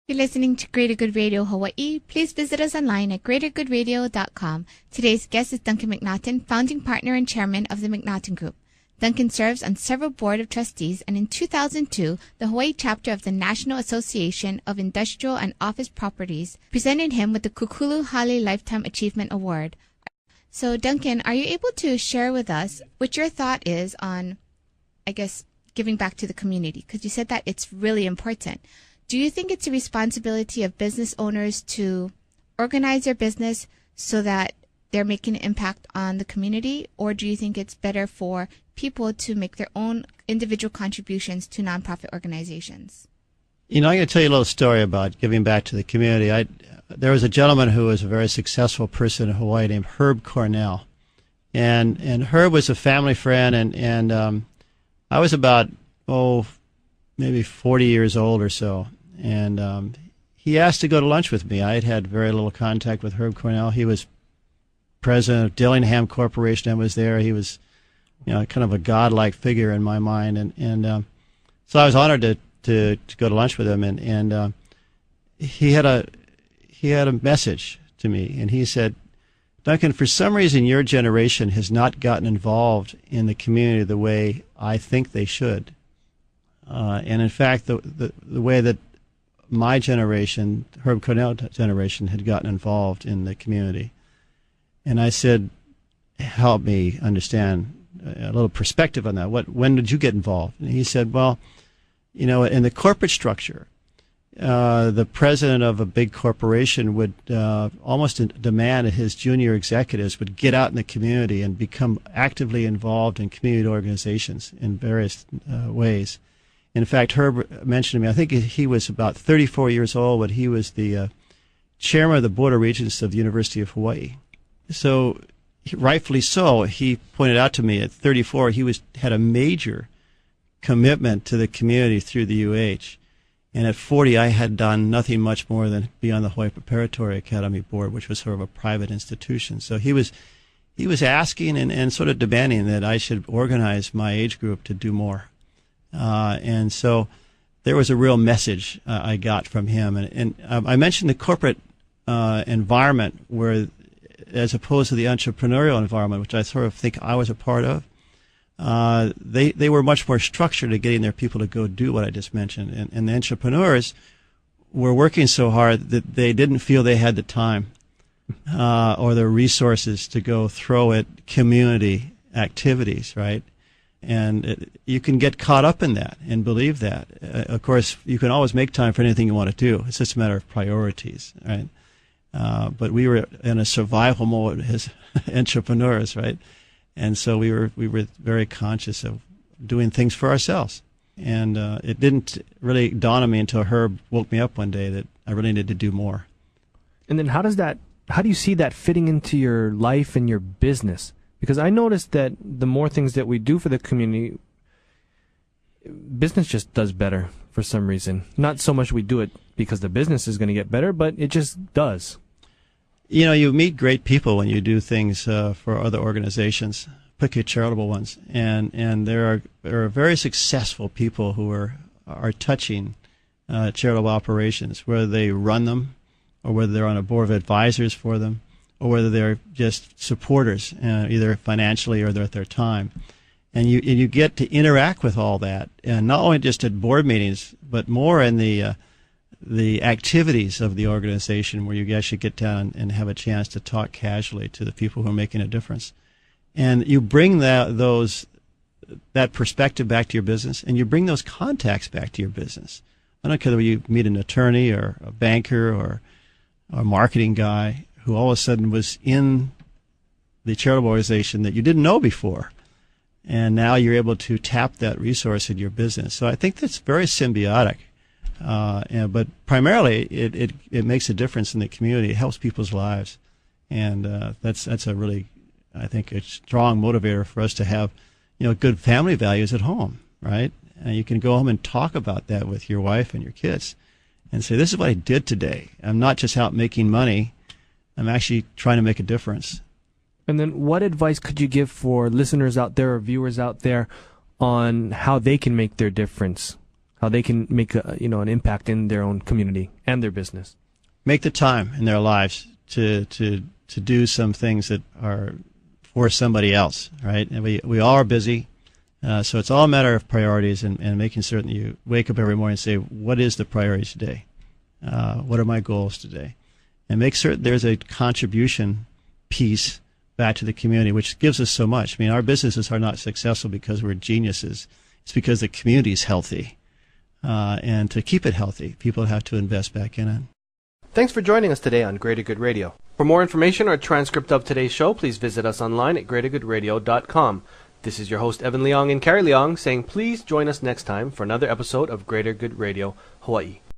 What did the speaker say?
You're listening to Greater Good Radio Hawaii. Please visit us online at greatergoodradio.com. Today's guest is Duncan MacNaughton, founding partner and chairman of the MacNaughton Group. Duncan serves on several board of trustees, and in 2002, the Hawaii chapter of the National Association of Industrial and Office Properties presented him with the Kukulu Hale Lifetime Achievement Award. So, Duncan, are you able to share with us what your thought is on, giving back to the community? Because you said that it's really important. Do you think it's a responsibility of business owners to organize their business so that they're making an impact on the community, or do you think it's better for people to make their own individual contributions to nonprofit organizations? I'm going to tell you a little story about giving back to the community. There was a gentleman who was a very successful person in Hawaii named Herb Cornell, and Herb was a family friend, and I was about maybe 40 years old or so. And he asked to go to lunch with me. I had had very little contact with Herb Cornell. He was president of Dillingham Corporation and was there. He was, kind of a godlike figure in my mind. And so I was honored to go to lunch with him. And he had a message to me. And he said, Duncan, for some reason your generation has not gotten involved in the community the way I think they should. And in fact, the way that my generation, Herb Cornell generation, had gotten involved in the community. And I said, help me understand a little perspective on that. When did you get involved? And he said, well, in the corporate structure, the president of a big corporation would almost demand that his junior executives would get out in the community and become actively involved in community organizations in various ways. In fact, Herb mentioned to me, I think he was about 34 years old when he was the chairman of the Board of Regents of the University of Hawaii. So, rightfully so, he pointed out to me at 34 he had a major commitment to the community through the UH. And at 40, I had done nothing much more than be on the Hawaii Preparatory Academy Board, which was sort of a private institution. So he was asking and sort of demanding that I should organize my age group to do more. And so there was a real message I got from him. And I mentioned the corporate environment where, as opposed to the entrepreneurial environment, which I sort of think I was a part of, they were much more structured at getting their people to go do what I just mentioned. And the entrepreneurs were working so hard that they didn't feel they had the time or the resources to go throw at community activities, right? And you can get caught up in that and believe that. Of course, you can always make time for anything you want to do. It's just a matter of priorities, right? But we were in a survival mode as entrepreneurs, right? And so we were very conscious of doing things for ourselves. And it didn't really dawn on me until Herb woke me up one day that I really needed to do more. And then how do you see that fitting into your life and your business? Because I noticed that the more things that we do for the community, business just does better for some reason. Not so much we do it because the business is going to get better, but it just does. You meet great people when you do things for other organizations, particularly charitable ones. And there are very successful people who are touching charitable operations, whether they run them or whether they're on a board of advisors for them, or whether they're just supporters, either financially or with their time. And you get to interact with all that, and not only just at board meetings, but more in the activities of the organization where you actually get down and have a chance to talk casually to the people who are making a difference. And you bring that perspective back to your business, and you bring those contacts back to your business. I don't care whether you meet an attorney or a banker or a marketing guy who all of a sudden was in the charitable organization that you didn't know before. And now you're able to tap that resource in your business. So I think that's very symbiotic. But primarily, it makes a difference in the community. It helps people's lives. And that's a really, I think, a strong motivator for us to have, good family values at home, right? And you can go home and talk about that with your wife and your kids and say, this is what I did today. I'm not just out making money. I'm actually trying to make a difference. And then what advice could you give for listeners out there or viewers out there on how they can make their difference how they can make an impact in their own community and their business. Make the time in their lives to do some things that are for somebody else, right? And we all are busy, so it's all a matter of priorities and making certain that you wake up every morning and say, what is the priority today? What are my goals today? And make certain there's a contribution piece back to the community, which gives us so much. I mean, our businesses are not successful because we're geniuses. It's because the community is healthy. And to keep it healthy, people have to invest back in it. Thanks for joining us today on Greater Good Radio. For more information or a transcript of today's show, please visit us online at greatergoodradio.com. This is your host, Evan Leong and Carrie Leong, saying please join us next time for another episode of Greater Good Radio, Hawaii.